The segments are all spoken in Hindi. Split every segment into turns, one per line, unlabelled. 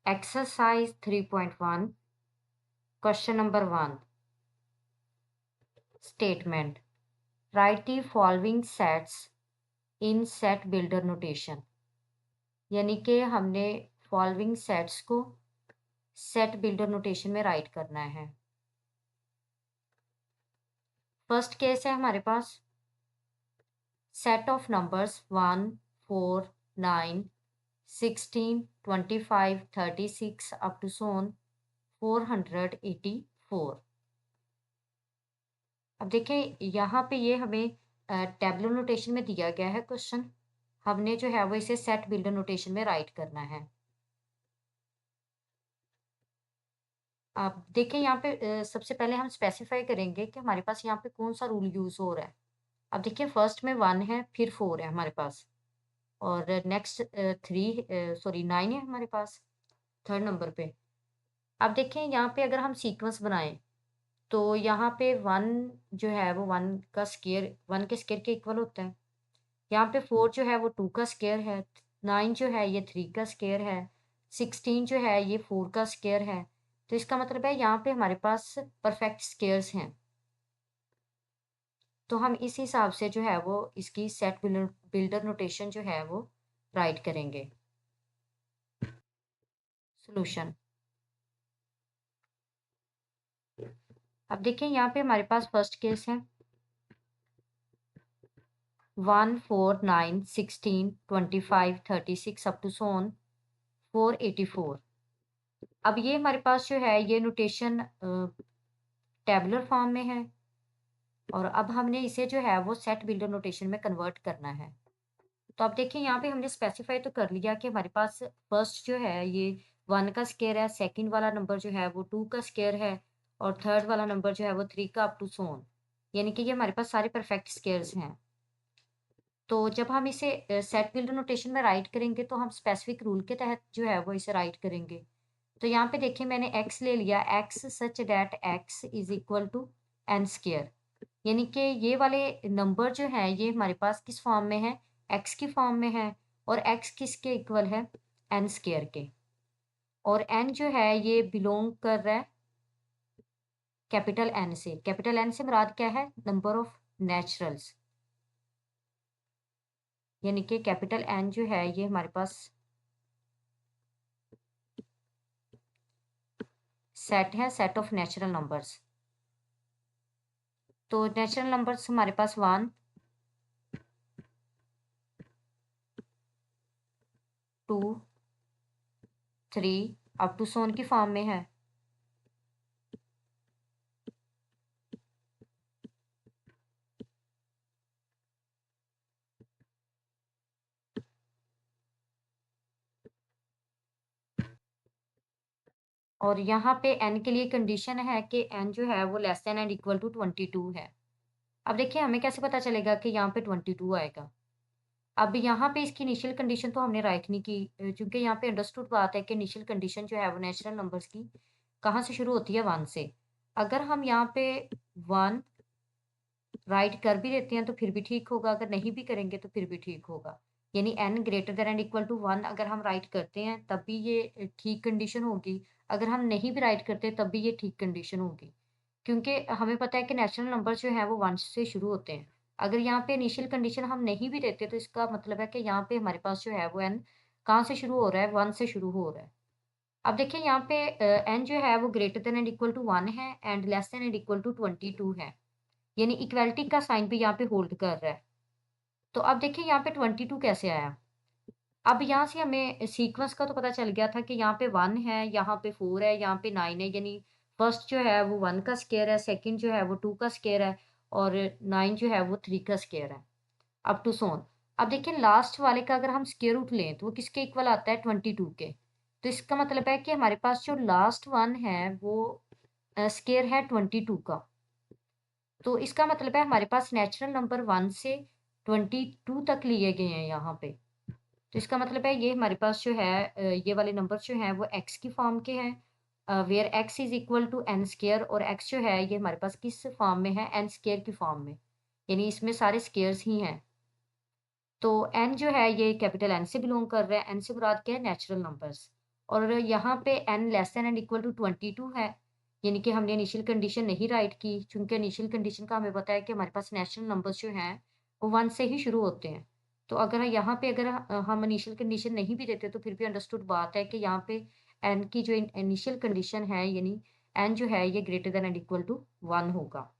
Exercise 3.1, question number 1. Statement. Write the following sets in set builder notation. यानी कि हमने फॉलोइंग सेट्स को सेट बिल्डर नोटेशन में राइट करना है। फर्स्ट केस है हमारे पास set of numbers 1, 4, 9, 16, 25, 36 up to so on 484। अब देखिए यहाँ पे ये हमें टेबुलर नोटेशन में दिया गया है क्वेश्चन। हमने जो है वो इसे सेट बिल्डर नोटेशन में राइट करना है। आप देखें यहाँ पे सबसे पहले हम स्पेसिफाई करेंगे कि हमारे पास यहाँ पे कौन सा रूल यूज हो रहा है। अब देखिए फर्स्ट में 1 है, फिर 4 है हमारे पास, और नेक्स्ट 9 है हमारे पास थर्ड नंबर पे। अब देखें यहाँ पे अगर हम सीक्वेंस बनाएं तो यहाँ पे 1 जो है वो 1 का स्केयर 1 के स्केयर के इक्वल होता है। यहाँ पे 4 जो है वो 2 का स्केयर है, 9 जो है ये 3 का स्केयर है, 16 जो है ये 4 का स्केयर है। तो इसका मतलब है यहाँ पे हमारे पास परफेक्ट स्केयर्स हैं। तो हम इस हिसाब से जो है वो इसकी सेट बिल्डर नोटेशन जो है वो राइट करेंगे। सॉल्यूशन। अब देखिए यहाँ पे हमारे पास फर्स्ट केस है 1, 4, 9, 16, 25, 36 अप टू सोन 484। अब ये हमारे पास जो है ये नोटेशन टेबुलर फॉर्म में है, और अब हमने इसे जो है वो सेट बिल्डर नोटेशन में कन्वर्ट करना है। तो अब देखिए यहाँ पे हमने स्पेसिफाई तो कर लिया कि हमारे पास फर्स्ट जो है ये 1 का स्केयर है, सेकंड वाला नंबर जो है वो 2 का स्केयर है, और थर्ड वाला नंबर जो है वो 3 का अप टू सोन, यानी कि ये हमारे पास सारे परफेक्ट स्केयर्स हैं। तो जब हम इसे सेट बिल्डर नोटेशन में राइट करेंगे तो हम स्पेसिफिक रूल के तहत जो है वो इसे राइट करेंगे। तो यहाँ पे देखिए मैंने x ले लिया, x such that x is equal to n square, यानी कि ये वाले नंबर जो हैं ये हमारे पास किस फॉर्म में है, x की फॉर्म में है, और x किसके इक्वल है, n स्केयर के, और n जो है ये बिलोंग कर रहा है कैपिटल N से। कैपिटल N से मुराद क्या है, नंबर ऑफ नेचुरल्स, यानी कि कैपिटल N जो है ये हमारे पास सेट है, सेट ऑफ नेचुरल नंबर्स। तो नेचुरल नंबर्स हमारे पास 1, 2, 3 अप टू सोन की फॉर्म में है। और यहाँ पे n के लिए कंडीशन है कि n जो है वो less than and equal to 22 है। अब देखिए हमें कैसे पता चलेगा कि यहाँ पे 22 आएगा। अब यहाँ पे इसकी इनिशियल कंडीशन तो हमने राइट नहीं की, क्योंकि यहाँ पे अंडरस्टूड बात है कि इनिशियल कंडीशन जो है वो नेचुरल नंबर्स की कहाँ से शुरू होती है, 1 से। अगर हम यहाँ पे 1 राइट कर भी देते हैं तो फिर भी ठीक होगा, अगर नहीं भी करेंगे तो फिर भी ठीक होगा। यानी n greater than and equal to 1 अगर हम राइट करते हैं तब भी ये ठीक कंडीशन होगी, अगर हम नहीं भी राइट करते तब भी ये ठीक कंडीशन होगी, क्योंकि हमें पता है कि नेचुरल नंबर जो है वो 1 से शुरू होते हैं। अगर यहाँ पे इनिशियल कंडीशन हम नहीं भी देते तो इसका मतलब है कि यहाँ पे हमारे पास जो है वो n कहाँ से शुरू हो रहा है, 1 से शुरू हो रहा है। अब देखिए यहाँ पे n जो है वो greater than and equal to 1 है and less than and equal to 22 है, यानी इक्वालिटी का साइन भी यहाँ पे होल्ड कर रहा है। तो अब देखिए यहाँ पे 22 कैसे आया। अब यहाँ से हमें सीक्वेंस का तो पता चल गया था कि यहाँ पे 1 है, यहाँ पे 4 है, यहाँ पे 9 है, यानी फर्स्ट जो है वो 1 का स्केयर है, सेकंड जो है वो 2 का स्केयर है, और 9 जो है वो 3 का स्केयर है अप टू सोन। अब देखिए लास्ट वाले का अगर हम स्केयर रूट लें तो वो किसके इक्वल आता है, 22 के। तो इसका मतलब है कि हमारे पास जो लास्ट वन है वो स्केयर है 22 का। तो इसका मतलब है हमारे पास नेचुरल नंबर 1 से 22 तक लिए गए हैं यहाँ पे। तो इसका मतलब है ये हमारे पास जो है ये वाले नंबर जो हैं वो x की फॉर्म के हैं, where x is equal to n square, और x जो है ये हमारे पास किस फॉर्म में है, n स्केयर की फॉर्म में, यानी इसमें सारे स्केयर्स ही हैं। तो n जो है ये कैपिटल N से बिलोंग कर रहा है, n से मुराद क्या है, नेचुरल नंबर्स। और यहाँ पे n less than and equal to 22 है, यानी कि हमने इनिशियल कंडीशन नहीं राइट की, चूँकि इनिशियल कंडीशन का हमें पता है कि हमारे पास नेचुरल नंबर्स जो हैं, वो 1 से ही शुरू होते हैं। तो अगर यहाँ पे अगर हम इनिशियल कंडीशन नहीं भी देते, तो फिर भी अंडरस्टूड बात है कि यहाँ पे n की जो इनिशियल कंडीशन है, यानी n जो है ये greater than and equal to 1 होगा।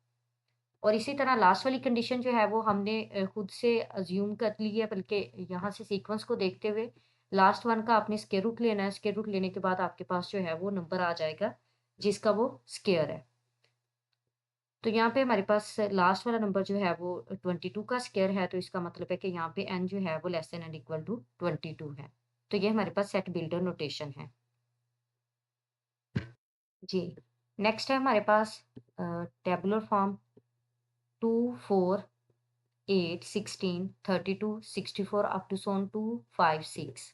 और इसी तरह लास्ट वाली कंडीशन जो है वो हमने खुद से अज़्यूम कर ली है, बल्कि यहाँ से सीक्वेंस को देखते हुए लास्ट वन का आपने स्क्वायर रूट लेना है। स्क्वायर रूट लेने के बाद आपके पास जो है वो नंबर आ जाएगा जिसका वो स्क्वायर है। तो यहाँ पे हमारे पास लास्ट वाला नंबर जो है वो 22 का स्क्वायर है, तो इसका मतलब है कि यहाँ पे n जो है वो less than and equal to 22 है। तो ये हमारे पास सेट बिल्डर नोटेशन है। जी, नेक्स्ट है हमारे पास tabular form 2, 4, 8, 16, 32, 64 up to so on 2, 5, 6।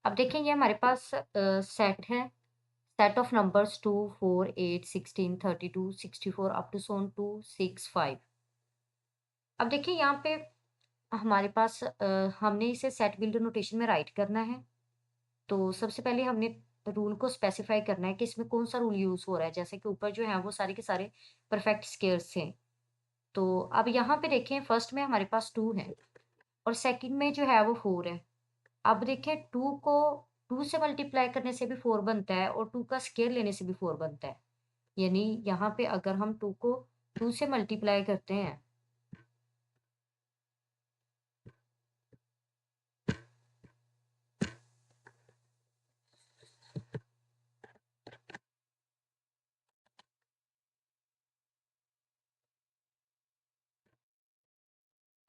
अब देखिए ये हमारे पास सेट है, set of numbers 2, 4, 8, 16, 32, 64 up to so on 2, 6, 5। अब देखिए यहाँ पे हमारे पास हमने इसे सेट बिल्डर नोटेशन में राइट करना है। तो सबसे पहले हमने रूल को स्पेसिफाई करना है कि इसमें कौन सा रूल यूज़ हो रहा है। जैसे कि ऊपर जो है वो सारे के सारे परफेक्ट स्क्वेयर्स थे। तो अब यहाँ पे देखें, फर्स्ट में हमारे पास 2 है और सेकंड में जो है वो 4 है। अब देखें 2 को 2 से मल्टीप्लाई करने से भी 4 बनता है और 2 का स्क्वायर लेने से भी 4 बनता है। यानी यहाँ पे अगर हम 2 को 2 से मल्टीप्लाई करते हैं,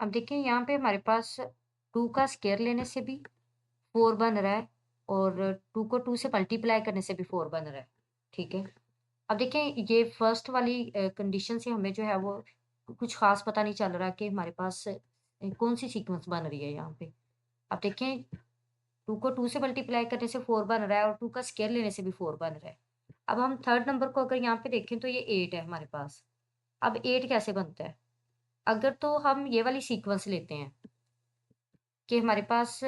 अब देखिए यहाँ पे हमारे पास 2 का स्क्वायर लेने से भी 4 बन रहा है और 2 को 2 से मल्टीप्लाई करने से भी 4 बन रहा है। ठीक है? अब देखिए ये फर्स्ट वाली कंडीशन से हमें जो है वो कुछ ख़ास पता नहीं चल रहा कि हमारे पास कौन-सी सीक्वेंस बन रही है यहाँ पे। अब देखें 2 को 2 से मल्टीप्लाई करने से 4 बन रहा है और 2 का स्क्वायर लेने से भी 4 बन रहा है। अब हम थर्ड नंबर को अगर यहाँ पे देखें तो ये 8 है हमारे पास। अब 8 कैसे बनता है? अगर तो हम ये वाली सीक्वेंस लेते हैं कि हमारे पास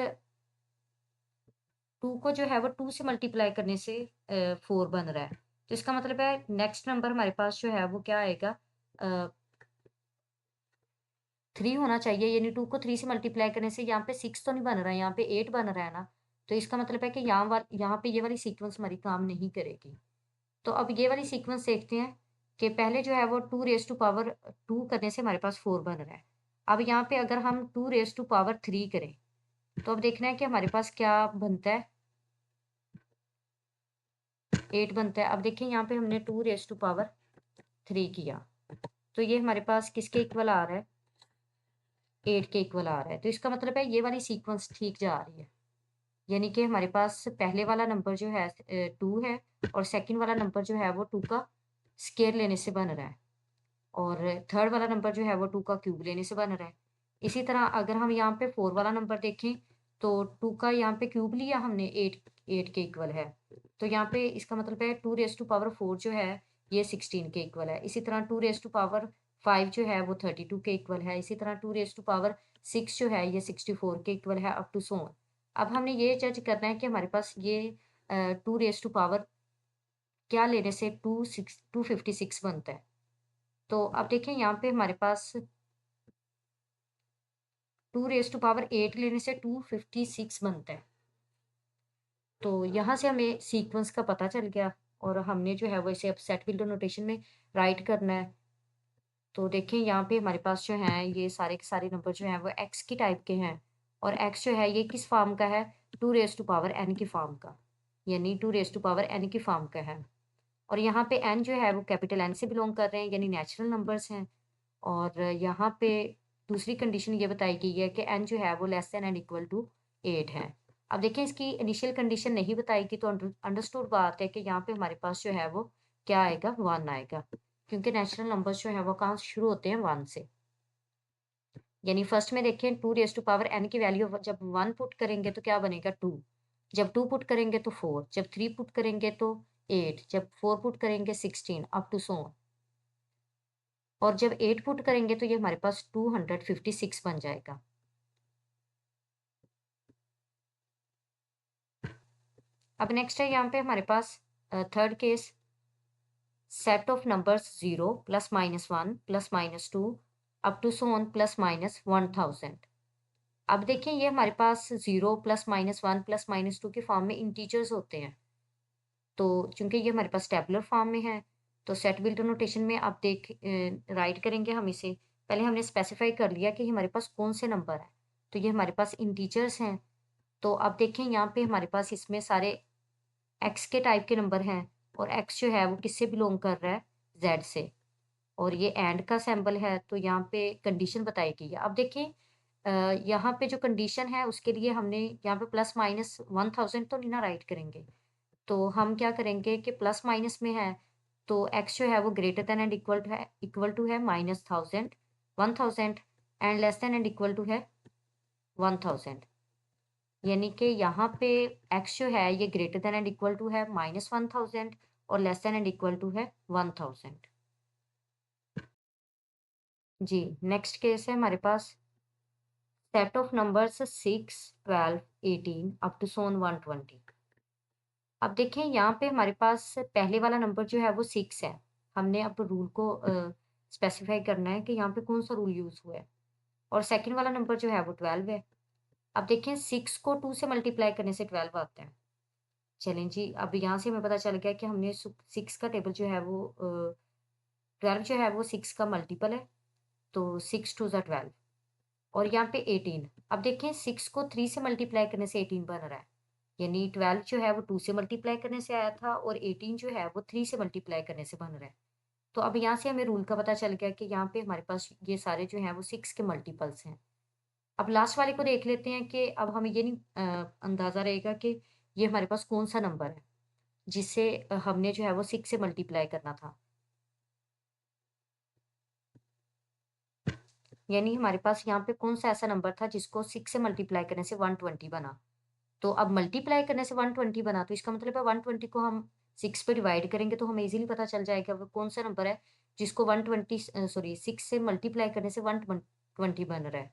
2 को जो है वो 2 से मल्टीप्लाई करने से 4 बन रहा है। तो इसका मतलब है नेक्स्ट नंबर हमारे पास जो है वो क्या आएगा, अ, 3 होना चाहिए, यानी 2 को 3 से मल्टीप्लाई करने से यहाँ पे 6 तो नहीं बन रहा है, यहाँ पे 8 बन रहा है ना। तो इसका मतलब है कि यहाँ पे ये वाली सीक्वेंस हमारी काम नहीं करेगी। तो अब ये वाली सीक्वेंस देखते हैं कि पहले जो है वो 2 रेज़ टू पावर 2 करने से हमारे पास 4 बन रहा है। अब यहाँ पे अगर हम 2 रेज़ टू पावर 3 करें, तो अब देखना है कि हमारे पास क्या बनता है, 8 बनता है। अब देखिए यहाँ पे हमने 2 रेज़ टू पावर 3 किया, तो ये हमारे पास किसके इक्वल आ रहा है, 8 के इक्वल आ रहा है। तो इसका मतलब है ये वाली सीक्वेंस ठीक जा रही है। यानी कि हमारे पास पहले वाला नंबर जो है 2 है और सेकंड वाला नंबर जो है वो 2 का स्क्वायर लेने से बन रहा है और थर्ड वाला नंबर जो है वो 2 का क्यूब लेने से बन रहा है। इसी तरह अगर हम यहाँ पे 4 वाला नंबर देखें, तो 2 का यहाँ पे क्यूब लिया हमने, 8 के इक्वल है। तो यहाँ पे इसका मतलब है 2 रेज़ टू पावर 4 जो है ये 16 के इक्वल है। इसी तरह 2 रेज़ टू पावर 5 जो है वो 32 के इक्वल है। इसी तरह 2 रेज़ टू पावर 6 जो है ये 64 के इक्वल है, अप टू सो ऑन। अब हमने ये जज करना है कि हमारे पास ये 2 रेज़ टू पावर क्या लेने से 256 बनता है। तो अब देखें यहाँ पे हमारे पास 2 रेज़ टू पावर 8 लेने से 256 बनता है। तो यहाँ से हमें सीक्वेंस का पता चल गया और हमने जो है वो इसे अब सेट बिल्डर नोटेशन में राइट करना है। तो देखें यहाँ पे हमारे पास जो हैं ये सारे के सारे नंबर जो हैं वो एक्स की टाइप के हैं और एक्स जो है ये किस फॉर्म का है, 2 रेज़ टू पावर n की फॉर्म का, यानी 2 रेज़ टू पावर n की फॉर्म का है। और यहाँ पे n जो है वो कैपिटल N से बिलोंग कर रहे हैं, यानी नेचुरल नंबर्स हैं। और यहाँ पे दूसरी कंडीशन ये बताई गई है कि n जो है वो less than and equal to 8 है। अब देखें इसकी इनिशियल कंडीशन नहीं बताई गई, तो अंडरस्टूड बात है कि यहाँ पे हमारे पास जो है वो क्या आएगा, 1 आएगा, क्योंकि नेचुरल नंबर्स जो है वो कहाँ से शुरू होते हैं, 1 से। यानी फर्स्ट में देखें 2 रेज़ टू पावर n की वैल्यू जब 1 पुट करेंगे तो क्या बनेगा, 2। जब 2 पुट करेंगे तो 4, जब 3 पुट करेंगे तो 8, जब 4 पुट करेंगे 16 अप टू सो ऑन। और जब 8 पुट करेंगे तो ये हमारे पास 256 बन जाएगा। अब नेक्स्ट है यहाँ पे हमारे पास third case, set of numbers 0 plus minus 1 plus minus 2 up to so on plus minus 1000। अब देखिए ये हमारे पास 0 प्लस माइनस 1 प्लस माइनस 2 के फॉर्म में इंटीजर्स होते हैं। तो चूंकि ये हमारे पास टेबुलर फॉर्म में है, तो सेट बिल्डर नोटेशन में आप राइट करेंगे हम इसे। पहले हमने स्पेसिफाई कर लिया कि हमारे पास कौन से नंबर है, तो ये हमारे पास इंटीजर्स हैं। तो अब देखें यहाँ पे हमारे पास इसमें सारे एक्स के टाइप के नंबर हैं, और एक्स जो है वो किससे बिलोंग कर रहा है, जेड से। और ये एंड का सिंबल है, तो यहाँ पे कंडीशन बताई गई है। अब देखिए यहाँ पे जो कंडीशन है उसके लिए हमने यहाँ पे प्लस माइनस 1000 तो नहीं ना राइट करेंगे। तो हम क्या करेंगे कि प्लस माइनस में है, तो एक्स जो है वो greater than and equal to है minus 1000 and less than and equal to है 1000। यानी कि यहाँ पे एक्स जो है ये greater than and equal to है माइनस 1000 और less than and equal to है 1000। जी, नेक्स्ट केस है हमारे पास set of numbers 6 12 18 up to so on 120। अब देखें यहाँ पे हमारे पास पहले वाला नंबर जो है वो 6 है। हमने अब रूल को स्पेसिफाई करना है कि यहाँ पे कौन सा रूल यूज हुआ है। और सेकंड वाला नंबर जो है वो 12 है। अब देखें 6 को 2 से मल्टीप्लाई करने से 12 आता है। चलें जी, अब यहाँ से हमें पता चल गया कि हमने 6 का टेबल जो है वो 12 जो है वो 6 का मल्टीपल है, तो 6 2 ज़ा 12। और यहाँ पे 18। अब देखें 6 को 3 से मल्टीप्लाई करने से 18 बन रहा है। यानी 12 जो है वो 2 से मल्टीप्लाई करने से आया था, और 18 जो है वो 3 से मल्टीप्लाई करने से बन रहा है। तो अब यहाँ से हमें रूल का पता चल गया कि यहाँ पे हमारे पास ये सारे जो हैं वो 6 के मल्टीपल्स हैं। अब लास्ट वाले को देख लेते हैं कि अब हमें ये नहीं अंदाज़ा रहेगा कि ये हमारे पास कौन-सा नंबर है, जिसे हमने जो है वो 6 से मल्टीप्लाई करना था। यानी हमारे पास यहाँ पे कौन-सा ऐसा नंबर था जिसको 6 से मल्टीप्लाई करने से 120 बना। तो अब मल्टीप्लाई करने से 120 बना, तो इसका मतलब है 120 को हम 6 पे डिवाइड करेंगे तो हमें ईज़िली पता चल जाएगा वो कौन-सा नंबर है जिसको 6 से मल्टीप्लाई करने से 120 बन रहा है।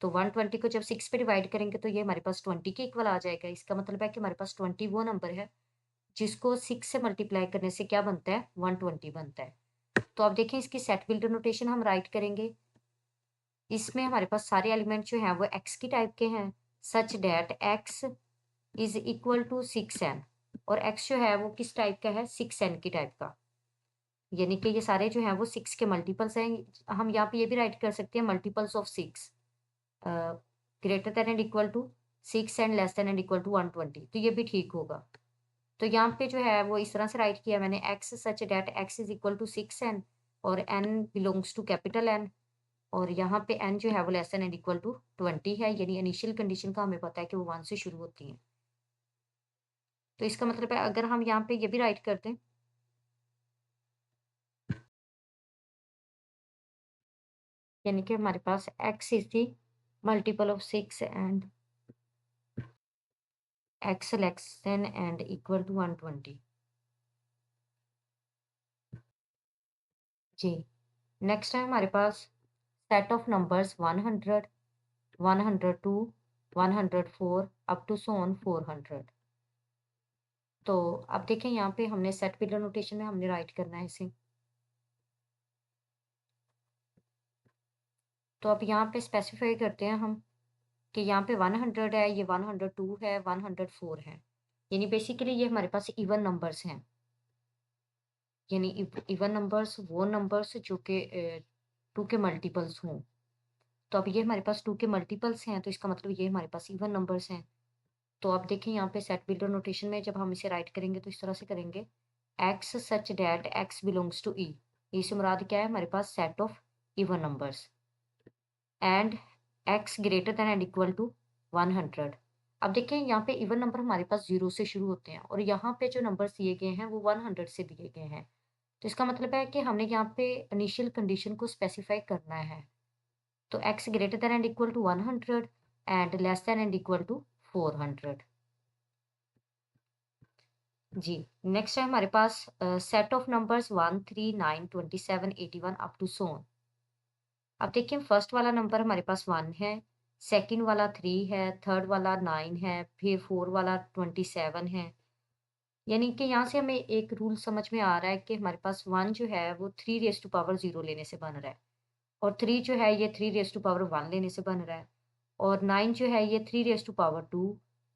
तो 120 को जब 6 पे डिवाइड करेंगे तो ये हमारे पास 20 के इक्वल आ जाएगा। इसका मतलब है कि हमारे पास 20 वो नंबर है जिसको 6 से मल्टीप्लाई करने से क्या बनता है, 120 बनता है। तो अब देखें इसकी सेट बिल्डर नोटेशन हम राइट करेंगे। इसमें हमारे पास सारे एलिमेंट जो हैं वो एक्स की टाइप के हैं, such that x is equal to 6n। और एक्स जो है वो किस टाइप का है, 6n की टाइप का। यानी कि ये सारे जो हैं वो 6 के मल्टीपल्स हैं। हम यहाँ पे ये भी राइट कर सकते हैं multiples of 6, greater than and equal to 6 and less than and equal to 120, तो ये भी ठीक होगा। तो यहाँ पे जो है वो इस तरह से राइट किया मैंने, x such that x is equal to 6n और n belongs to capital N। और यहाँ पे n जो है वो less than and equal to 20 है, यानी इनिशियल कंडीशन का हमें पता है कि वो 1 से शुरू होती है। तो इसका मतलब है अगर हम यहाँ पे ये भी राइट कर दें, यानी कि हमारे पास x is the multiple of 6 and x less than and equal to 120। जी, नेक्स्ट है हमारे पास set of numbers 100 102 104 up to so on 400। तो अब देखें यहाँ पे हमने सेट बिल्डर नोटेशन में हमने राइट करना है इसे। तो अब यहाँ पे स्पेसिफाई करते हैं हम कि यहाँ पे 100 है, ये 102 है, 104 है। यानी बेसिकली ये हमारे पास इवन नंबर्स हैं। यानी इवन नंबर्स वो नंबर्स जो कि 2 के मल्टीपल्स हों। तो अब ये हमारे पास 2 के मल्टीपल्स हैं, तो इसका मतलब ये हमारे पास इवन नंबर्स हैं। तो आप देखें यहाँ पे सेट बिल्डर नोटेशन में जब हम इसे राइट करेंगे तो इस तरह से करेंगे, x such that x belongs to E. E से मुराद क्या है, हमारे पास set of even numbers and x greater than and equal to 100। अब देखें यहाँ पे इवन नंबर हमारे पास 0 से शुरू होते हैं, और यहाँ पे जो नंबर्स दिए गए हैं वो 100 से दिए गए हैं। तो इसका मतलब है कि हमने यहाँ पे इनिशियल कंडीशन को स्पेसिफाई करना है। तो x greater than and equal to 100 and less than and equal to 400। जी, नेक्स्ट है हमारे पास set of numbers 1 3 9 27 81 up to so on. अब देखिए फर्स्ट वाला नंबर हमारे पास 1 है, सेकंड वाला 3 है, थर्ड वाला 9 है, फिर 4 वाला 27 है। यानी कि यहाँ से हमें एक रूल समझ में आ रहा है कि हमारे पास 1 जो है वो 3 रेज़ टू पावर 0 लेने से बन रहा है और 3 जो है ये 3 रेज़ टू पावर 1 लेने से बन रहा है और 9 जो है ये 3 रेज़ टू पावर 2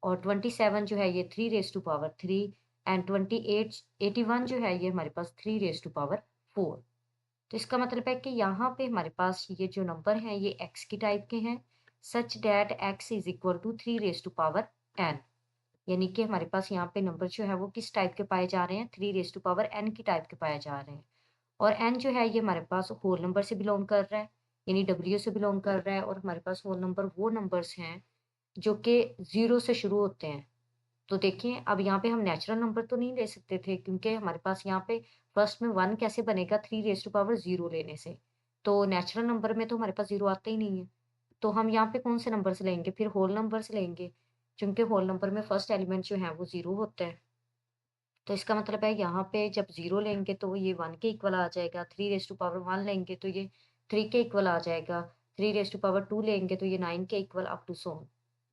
और 27 जो है ये 3 रेज़ टू पावर 3 एंड 28 81 जो है ये हमारे पास 3 रेज़ टू पावर 4। तो इसका मतलब है कि यहाँ पे हमारे पास ये जो नंबर हैं ये x की टाइप के हैं such that x is equal to 3 raise to power n। यानी कि हमारे पास यहाँ पे नंबर जो है वो किस टाइप के पाए जा रहे हैं 3 रेज़ टू पावर n की टाइप के पाए जा रहे हैं और n जो है ये हमारे पास होल नंबर से बिलोंग कर रहा है यानी w से बिलोंग कर रहा है और हमारे पास होल नंबर वो नंबर्स हैं जो कि 0 से शुरू होते हैं। तो देखिए अब यहाँ पे हम नेचुरल नंबर तो नहीं ले सकते थे क्योंकि हमारे पास यहाँ पे फर्स्ट में 1 कैसे बनेगा 3 रेज़ टू पावर 0 लेने से। तो नेचुरल नंबर में तो हमारे पास 0 आता ही नहीं है। तो हम यहाँ पे कौन से नंबर से लेंगे? फिर होल नंबर से लेंगे, क्योंकि होल नंबर में फर्स्ट एलिमेंट जो है वो 0 होता है। तो इसका मतलब है यहाँ पे जब 0 लेंगे तो ये 1 के इक्वल आ जाएगा, 3 रेज़ टू पावर 1 लेंगे तो ये 3 के इक्वल आ जाएगा, 3 रेज़ टू पावर 2 लेंगे तो ये 9 के equal up to so on.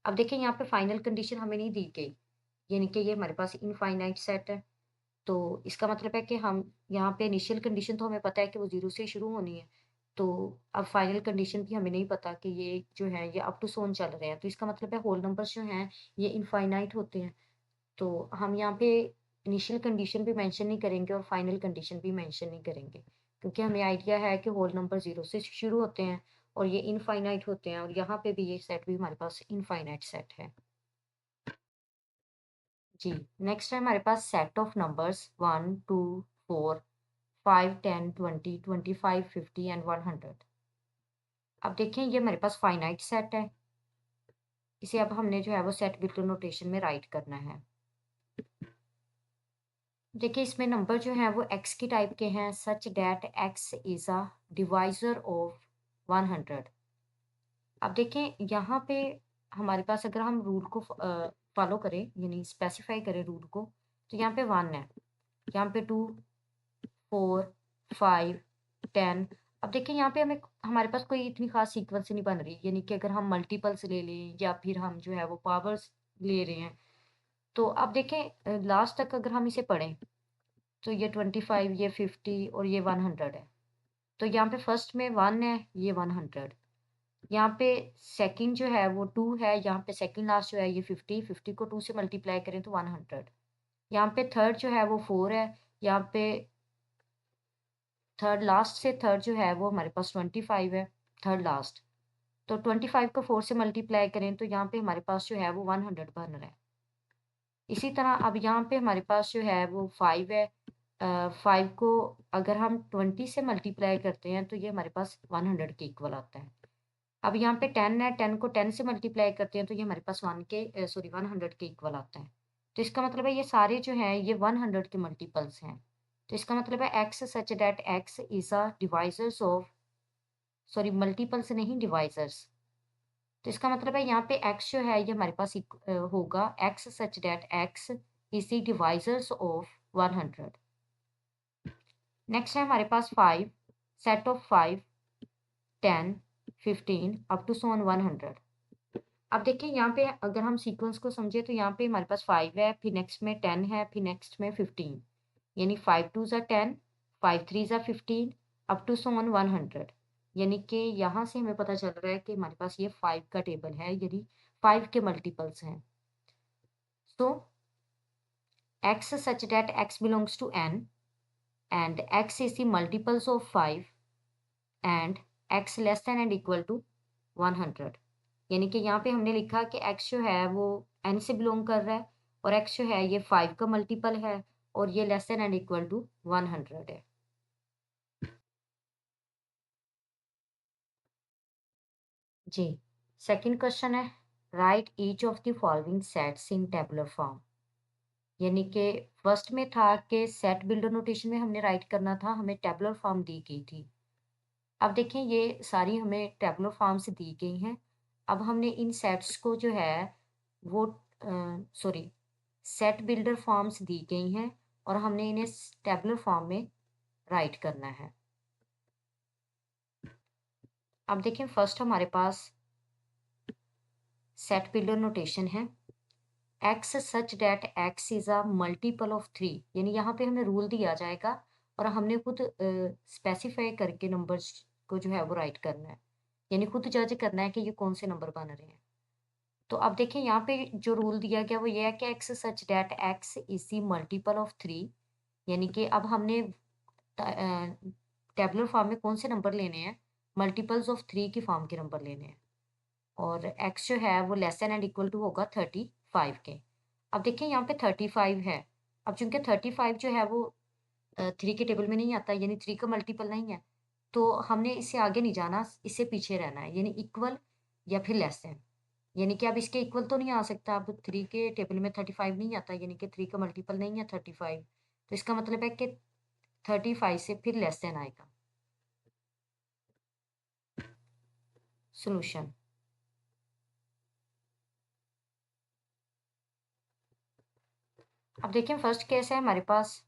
अब देखिए यहाँ पे फाइनल कंडीशन हमें नहीं दी गई, यानी कि ये हमारे पास इनफाइनाइट सेट है। तो इसका मतलब है कि हम यहाँ पे इनिशियल कंडीशन तो हमें पता है कि वो 0 से ही शुरू होनी है। तो अब फाइनल कंडीशन की हमें नहीं पता कि ये जो है ये अप टू सो ऑन चल रहे हैं। तो इसका मतलब है होल नंबर्स जो हैं ये इनफाइनाइट होते हैं। तो हम यहाँ पे इनिशियल कंडीशन भी मेंशन नहीं करेंगे और फाइनल कंडीशन भी मेंशन नहीं करेंगे, क्योंकि हमें आइडिया है कि होल नंबर 0 से शुरू होते हैं और ये इनफाइनाइट होते हैं और यहाँ पे भी ये सेट भी हमारे पास इनफाइनाइट सेट है। जी, नेक्स्ट है हमारे पास सेट ऑफ नंबर्स 1, 2, 4, 5, 10, 20, 25, 50 एंड 100। अब देखें ये हमारे पास फाइनाइट सेट है। इसे अब हमने जो है वो सेट बिल्कुल नोटेशन में राइट करना है। देखिए इसमें नंबर जो हैं वो x की टाइप के हैं such that x is a divisor of 100। अब देखें यहाँ पे हमारे पास अगर हम रूल को फॉलो करें यानी स्पेसिफाई करें रूल को, तो यहाँ पे 1 है, यहाँ पे 2, 4, 5, 10। अब देखिए यहाँ पे हमें हमारे पास कोई इतनी खास सीक्वेंस नहीं बन रही, यानी कि अगर हम मल्टीपल्स ले लें या फिर हम जो है वो पावर्स ले रहे हैं। तो अब देखें लास्ट तक अगर हम इसे पढ़ें तो ये 25, ये 50 और ये 100 है। तो यहाँ पे फर्स्ट में 1 है, ये 100। यहाँ पे सेकंड जो है वो 2 है, यहाँ पे सेकंड लास्ट जो है ये 50, 50 को 2 से मल्टीप्लाई करें तो 100। यहाँ पे थर्ड जो है वो 4 है, यहाँ पे थर्ड लास्ट से थर्ड जो है वो हमारे पास 25 है, थर्ड लास्ट। तो 25 को 4 से मल्टीप्लाई करें तो यहाँ पे हमारे पास जो है वो 100 बन रहा है। इसी तरह अब यहाँ पे हमारे पास जो है वो 5 है। 5 को अगर हम 20 से मल्टीप्लाई करते हैं तो ये हमारे पास 100 के इक्वल आता है। अब यहाँ पे 10 है, 10 को 10 से मल्टीप्लाई करते हैं तो ये हमारे पास 100 के इक्वल आता है। तो इसका मतलब है ये सारे जो हैं ये 100 के मल्टीपल्स हैं। तो इसका मतलब है x such that x is a divisors of multiples नहीं डिवाइज़र्स। तो इसका मतलब है यहाँ पे x जो है ये हमारे पास होगा x such that x is the divisors of 100। Next है हमारे पास 5, set of 5, 10, 15 up to so on 100। अब देखिए यहाँ पे अगर हम सीक्वेंस को समझे तो यहाँ पे हमारे पास 5 है, फिर नेक्स्ट में 10 है, फिर नेक्स्ट में 15, यानी 5 2 ज़ा 10, 5 3 ज़ा 15 अप टू सो ऑन 100। यानी कि यहाँ से हमें पता चल रहा है कि हमारे पास ये 5 का टेबल है, यानी 5 के मल्टीपल्स हैं। सो x such that x belongs to n and x is the multiples of 5 and x less than and equal to 100। यानी कि यहाँ पे हमने लिखा कि x जो है वो n से बिलोंग कर रहा है और x जो है ये 5 का मल्टीपल है और ये less than and equal to 100 है। जी, सेकंड क्वेश्चन है write each of the following sets in tabular form. यानी कि फर्स्ट में था कि सेट बिल्डर नोटेशन में हमने राइट करना था, हमें टेबुलर फॉर्म दी गई थी। अब देखें ये सारी हमें टेबुलर फॉर्म से दी गई हैं। अब हमने इन सेट्स को जो है वो सॉरी सेट बिल्डर फॉर्म्स दी गई हैं और हमने इन्हें टेबुलर फॉर्म में राइट करना है। अब देखें फर्स्ट हमारे पास सेट पिलर नोटेशन है x such that x is a multiple of 3, यानी यहाँ पे हमें रूल दिया जाएगा और हमने खुद स्पेसिफाई करके नंबर्स को जो है वो राइट करना है, यानी खुद जज करना है कि ये कौन से नंबर बन रहे हैं। तो अब देखिए यहाँ पे जो रूल दिया गया वो ये है कि x such that x is the multiple of 3, यानी कि अब हमने टेबुलर फॉर्म में कौन से नंबर लेने हैं, मल्टीपल्स ऑफ 3 की फॉर्म के नंबर लेने हैं, और x जो है वो less than and equal to होगा 35 के। अब देखिए यहाँ पे 35 है। अब चूंकि 35 जो है वो 3 के टेबल में नहीं आता, यानी 3 का मल्टीपल नहीं है, तो हमने इससे आगे नहीं जाना, इससे पीछे रहना है, यानी इक्वल या फिर लेस देन, यानी कि अब इसके इक्वल तो नहीं आ सकता। अब 3 के टेबल में 35 नहीं आता, यानी कि 3 का मल्टीपल नहीं है 35, तो इसका मतलब है कि 35 से फिर लेस देन आएगा। सॉल्यूशन, अब देखिए फर्स्ट केस है हमारे पास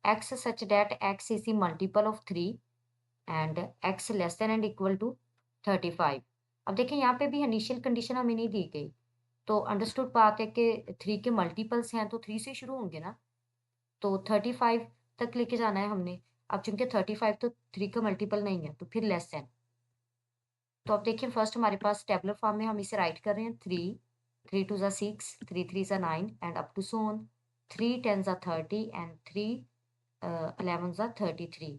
x such that x is the multiple of 3 and x less than and equal to 35। अब देखिए यहाँ पे भी इनिशियल कंडीशन हमें नहीं दी गई, तो अंडरस्टूड बात है कि 3 के मल्टीपल्स हैं तो 3 से शुरू होंगे ना, तो 35 तक लेके जाना है हमने। अब चूंकि 35 तो 3 का मल्टीपल नहीं है, तो फिर लेस देन। तो अब देखिए फर्स्ट हमारे पास टेबुलर फॉर्म में हम इसे राइट कर रहे हैं 3 2 ज़ा 6 3 3 ज़ा 9 and up to so on 3 10 ज़ा 30 एंड 3 11 ज़ा 33।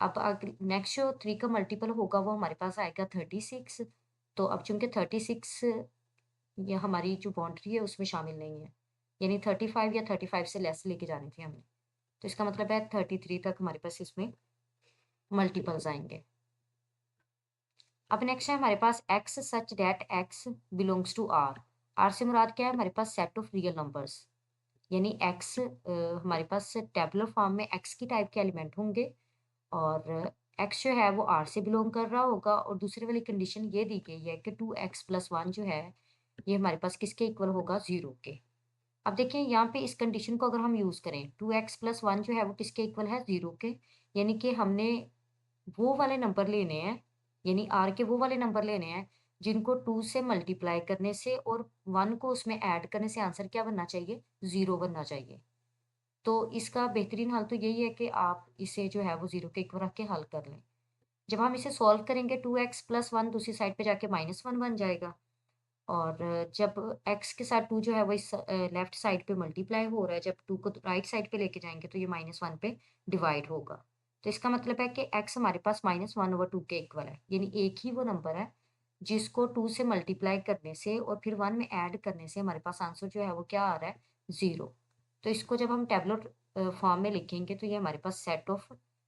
अब नेक्स्ट जो 3 का मल्टीपल होगा वो हमारे पास आएगा 36। तो अब चूंकि 36 ये हमारी जो बाउंड्री है उसमें शामिल नहीं है, यानी 35 या 35 से लेस लेके जाने थे हमने, तो इसका मतलब है 33 तक हमारे पास इसमें मल्टीपल्स आएंगे। अब नेक्स्ट है हमारे पास x such that x belongs to r से मुराद क्या है, हमारे पास सेट ऑफ रियल नंबर्स, यानी x हमारे पास टेबुलर फॉर्म में x की टाइप के एलिमेंट होंगे और x जो है वो r से बिलोंग कर रहा होगा, और दूसरी वाली कंडीशन ये दी गई है कि 2x प्लस 1 जो है ये हमारे पास किसके इक्वल होगा, 0 के। अब देखिए यहाँ पे इस कंडीशन को अगर हम यूज़ करें 2x प्लस 1 जो है वो किसके इक्वल है, 0 के, यानी कि हमने वो वाले नंबर लेने हैं, यानी आर के वो वाले नंबर लेने हैं जिनको 2 से मल्टीप्लाई करने से और 1 को उसमें ऐड करने से आंसर क्या बनना चाहिए, 0 बनना चाहिए। तो इसका बेहतरीन हल तो यही है कि आप इसे जो है वो 0 के इक्वल रख के हल कर लें। जब हम इसे सॉल्व करेंगे 2x प्लस 1 दूसरी साइड पे जाके -1 बन जाएगा, और जब x के साथ 2 जो है वो इस लेफ्ट साइड पे मल्टीप्लाई हो रहा है, जब 2 को राइट साइड पे लेके जाएँगे तो ये -1 पे डिवाइड होगा। तो इसका मतलब है कि x हमारे पास -1/2 के इक्वल है, यानी एक ही वो नंबर है जिसको 2 से मल्टीप्लाई करने से और फिर 1 में ऐड करने से हमारे पास आंसर जो है वो क्या आ रहा है, 0। तो इसको जब हम टेबुलर फॉर्म में लिखेंगे तो ये हमारे पास सेट ऑफ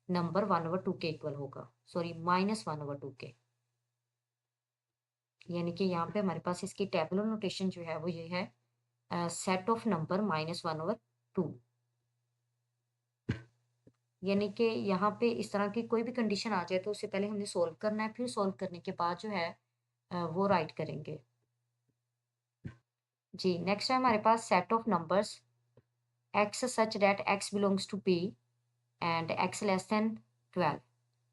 नंबर 1/2 के इक्वल होगा, सॉरी -1/2 के। यानी कि यहाँ पे हमारे पास इसकी टेबुलर नोटेशन जो है वो ये है सेट ऑफ नंबर -1/2। यानी कि यहाँ पे इस तरह की कोई भी कंडीशन आ जाए तो उससे पहले हमने सोल्व करना है, फिर सोल्व करने के बाद जो है वो राइट करेंगे। जी नेक्स्ट है हमारे पास set of numbers x such that x belongs to p and x less than 12।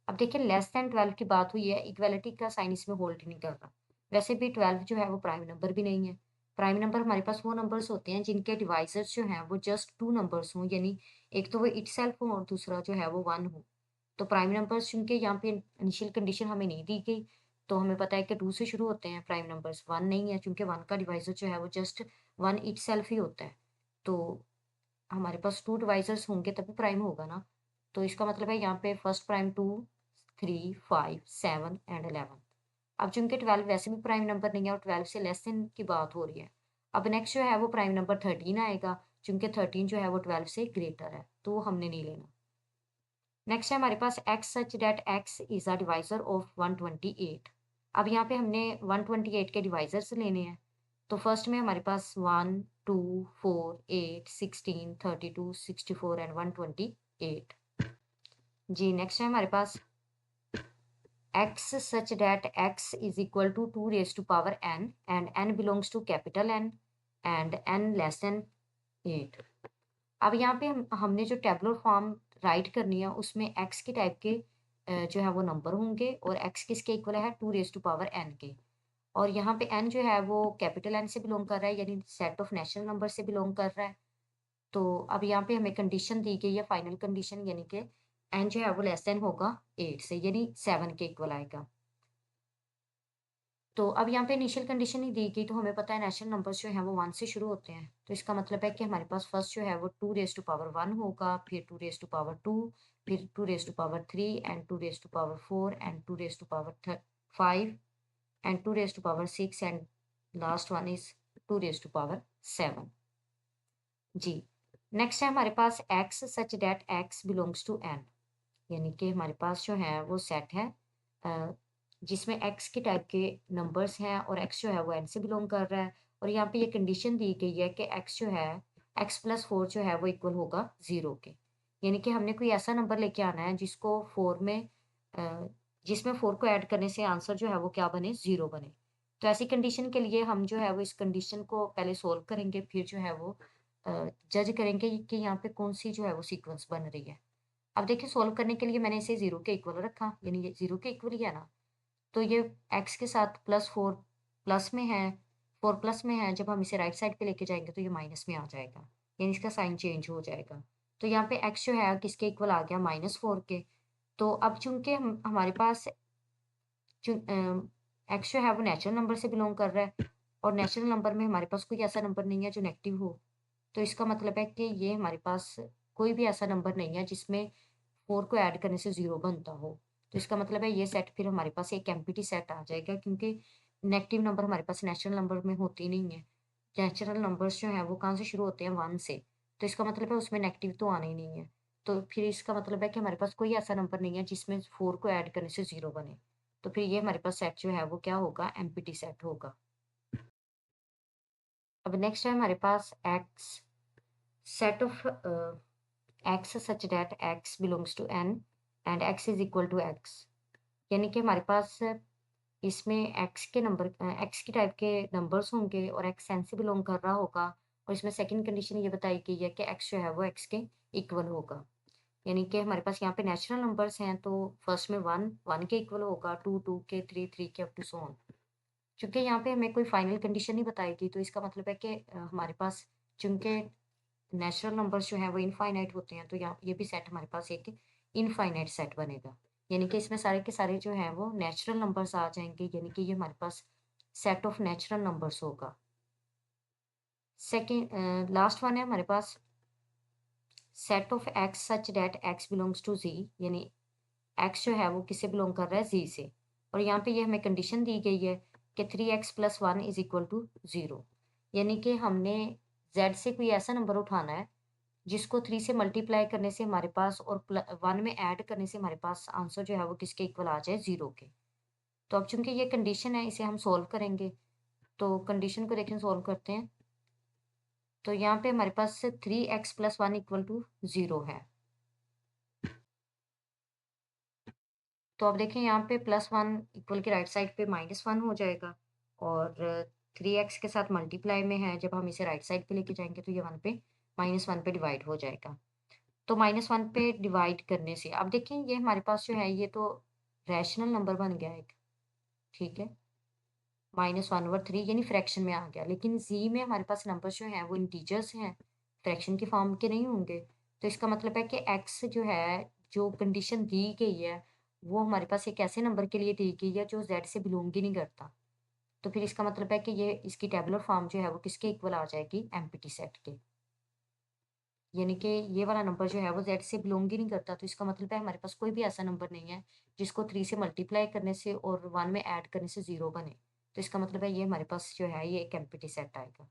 अब देखिए लेस देन 12 की बात हुई है, इक्वालिटी का साइन इसमें होल्ड नहीं कर रहा। वैसे भी 12 जो है वो प्राइम नंबर भी नहीं है। प्राइम नंबर हमारे पास वो नंबर्स होते हैं जिनके डिवाइजर्स जो हैं वो जस्ट 2 नंबर्स हों, यानी एक तो वो इटसेल्फ हो और दूसरा जो है वो 1 हो। तो प्राइम नंबर्स चूँकि यहाँ पे इनिशियल कंडीशन हमें नहीं दी गई, तो हमें पता है कि 2 से शुरू होते हैं प्राइम नंबर्स, 1 नहीं है चूँकि 1 का डिवाइज़र जो है वो जस्ट 1 इटसेल्फ ही होता है। तो हमारे पास 2 डिवाइज़र्स होंगे तभी प्राइम होगा ना। तो इसका मतलब है यहाँ पे फर्स्ट प्राइम 2 3 5 7 एंड 11। अब चूँकि 12 वैसे भी प्राइम नंबर नहीं है और 12 से लेस देन की बात हो रही है। अब नेक्स्ट जो है वो प्राइम नंबर 13 आएगा, चूँकि 13 जो है वो 12 से ग्रेटर है, तो वो हमने नहीं लेना। नेक्स्ट है हमारे पास x such that x is a divisor of 128। अब यहाँ पे हमने 128 के डिवाइज़र्स लेने हैं। तो फर्स्ट में हमारे पास 1 2 4 8 16 32 64 एंड 128। जी नेक्स्ट है हमारे पास x such that x is equal to 2 raised to power n and n belongs to capital N and n less than 8। अब यहाँ पे हमने जो टेबुलर फॉर्म राइट करनी है उसमें x के टाइप के जो है वो नंबर होंगे और x किसके इक्वल है, 2 रेज़ टू पावर n के। और यहाँ पे n जो है वो कैपिटल N से बिलॉन्ग कर रहा है, यानी सेट ऑफ नेचुरल नंबर से बिलॉन्ग कर रहा है। तो अब यहाँ पे हमें कंडीशन दी गई है, फाइनल कंडीशन, यानी कि n जो है वो लेस देन होगा 8 से, यानी 7 के इक्वल आएगा। तो अब यहाँ पे इनिशियल कंडीशन ही दी गई, तो हमें पता है नेचुरल नंबर्स जो हैं वो 1 से शुरू होते हैं। तो इसका मतलब है कि हमारे पास फर्स्ट जो है वो 2 रेज़ टू पावर 1 होगा, फिर 2 रेज़ टू पावर 2, फिर 2 raise to power 3 and 2 raise to power 4 and 2 raise to power 5 and 2 raise to power 6 and last one is 2 raise to power 7। जी। नेक्स्ट है हमारे पास x such that x belongs to n, यानी कि हमारे पास जो है वो सेट है अ, जिसमें x के टाइप के नंबर्स हैं और x जो है वो n से बिलोंग कर रहा है, और यहाँ पे ये कंडीशन दी गई है कि x जो है x प्लस 4 जो है वो इक्वल होगा 0 के, यानी कि हमने कोई ऐसा नंबर लेके आना है जिसको 4 में जिसमें 4 को ऐड करने से आंसर जो है वो क्या बने, 0 बने। तो ऐसी कंडीशन के लिए हम जो है वो इस कंडीशन को पहले सोल्व करेंगे, फिर जो है वो जज करेंगे कि यहाँ पे कौन सी जो है वो सीक्वेंस बन रही है। अब देखिए सोल्व करने के लिए मैंने इसे 0 के इक्वल रखा, यानी ये 0 के इक्वल ही है ना। तो ये x के साथ +4 प्लस में है, 4 प्लस में है, जब हम इसे राइट साइड पे लेके जाएँगे तो ये माइनस में आ जाएगा, यानी इसका साइन चेंज हो जाएगा। तो यहाँ पे x जो है किसके इक्वल आ गया, -4 के। तो अब चूँकि हम हमारे पास x जो है वो नेचुरल नंबर से बिलॉन्ग कर रहा है, और नेचुरल नंबर में हमारे पास कोई ऐसा नंबर नहीं है जो नेगेटिव हो। तो इसका मतलब है कि ये हमारे पास कोई भी ऐसा नंबर नहीं है जिसमें 4 को ऐड करने से 0 बनता हो। तो इसका मतलब है ये सेट फिर हमारे पास एक एम्प्टी सेट आ जाएगा, क्योंकि नेगेटिव नंबर हमारे पास नेचुरल नंबर में होते ही नहीं है। नेचुरल नंबर्स जो हैं वो कहाँ से शुरू होते हैं, 1 से। तो इसका मतलब है उसमें नेगेटिव तो आना ही नहीं है। तो फिर इसका मतलब है कि हमारे पास कोई ऐसा नंबर नहीं है जिसमें 4 को ऐड करने से 0 बने। तो फिर ये हमारे पास सेट जो है वो क्या होगा, एम्प्टी सेट होगा। अब नेक्स्ट है हमारे पास x, set of x such that x belongs to n and x is equal to x, यानी कि हमारे पास इसमें x के नंबर x के टाइप के नंबर्स होंगे और x n से बिलोंग कर रहा होगा, और इसमें सेकंड कंडीशन ये बताई गई है कि x जो है वो x के इक्वल होगा, यानी कि हमारे पास यहाँ पे नेचुरल नंबर्स हैं, तो फर्स्ट में 1 1 के इक्वल होगा, 2 2 के, 3 3 के, अप टू सो ऑन। चूँकि यहाँ पे हमें कोई फाइनल कंडीशन नहीं बताई गई, तो इसका मतलब है कि हमारे पास चूँकि नेचुरल नंबर्स जो हैं वो इनफाइनाइट होते हैं, तो यहाँ ये भी सेट हमारे पास एक इनफाइनाइट सेट बनेगा। यानी कि इसमें सारे के सारे जो हैं वो नेचुरल नंबर्स आ जाएँगे, यानी कि ये हमारे पास सेट ऑफ नेचुरल नंबर्स होगा। लास्ट वन है हमारे पास set of x such that x belongs to Z, यानी एक्स जो है वो किससे बिलॉन्ग कर रहा है, ज़ी से। और यहाँ पे ये हमें कंडीशन दी गई है कि 3x + 1 इज़ इक्वल टू 0, यानी कि हमने ज़ेड से कोई ऐसा नंबर उठाना है जिसको 3 से मल्टीप्लाई करने से हमारे पास और 1 में ऐड करने से हमारे पास आंसर जो है वो किसके इक्वल आ जाए, 0 के। तो अब चूँकि ये कंडीशन है, इसे हम सॉल्व करेंगे। तो कंडीशन को देखें, सॉल्व करते हैं। तो यहाँ पे हमारे पास 3x + 1 इक्वल टू 0 है। तो अब देखें यहाँ पे +1 इक्वल के राइट साइड पे -1 हो जाएगा, और 3x के साथ मल्टीप्लाई में है, जब हम इसे राइट साइड पे लेके जाएँगे तो ये 1 पे -1 पे डिवाइड हो जाएगा। तो -1 पे डिवाइड करने से अब देखें ये हमारे पास जो है ये तो रैशनल नंबर बन गया एक, ठीक है? -1/3 यानी फ्रैक्शन में आ गया। लेकिन ज़ी में हमारे पास नंबर्स जो हैं वो इंटीजर्स हैं, फ्रैक्शन की फॉर्म के नहीं होंगे। तो इसका मतलब है कि एक्स जो है, जो कंडीशन दी गई है, वो हमारे पास एक ऐसे नंबर के लिए दी गई है जो ज़ेड से बिलॉन्ग ही नहीं करता। तो फिर इसका मतलब है कि ये इसकी टेबुलर फॉर्म जो है वो किसके इक्वल आ जाएगी, एम्प्टी सेट के। यानी कि ये वाला नंबर जो है वो ज़ेड से बिलॉन्ग ही नहीं करता, तो इसका मतलब है हमारे पास कोई भी ऐसा नंबर नहीं है जिसको 3 से मल्टीप्लाई करने से और 1 में ऐड करने से 0 बने। तो इसका मतलब है ये हमारे पास जो है ये एक एम्प्टी सेट आएगा।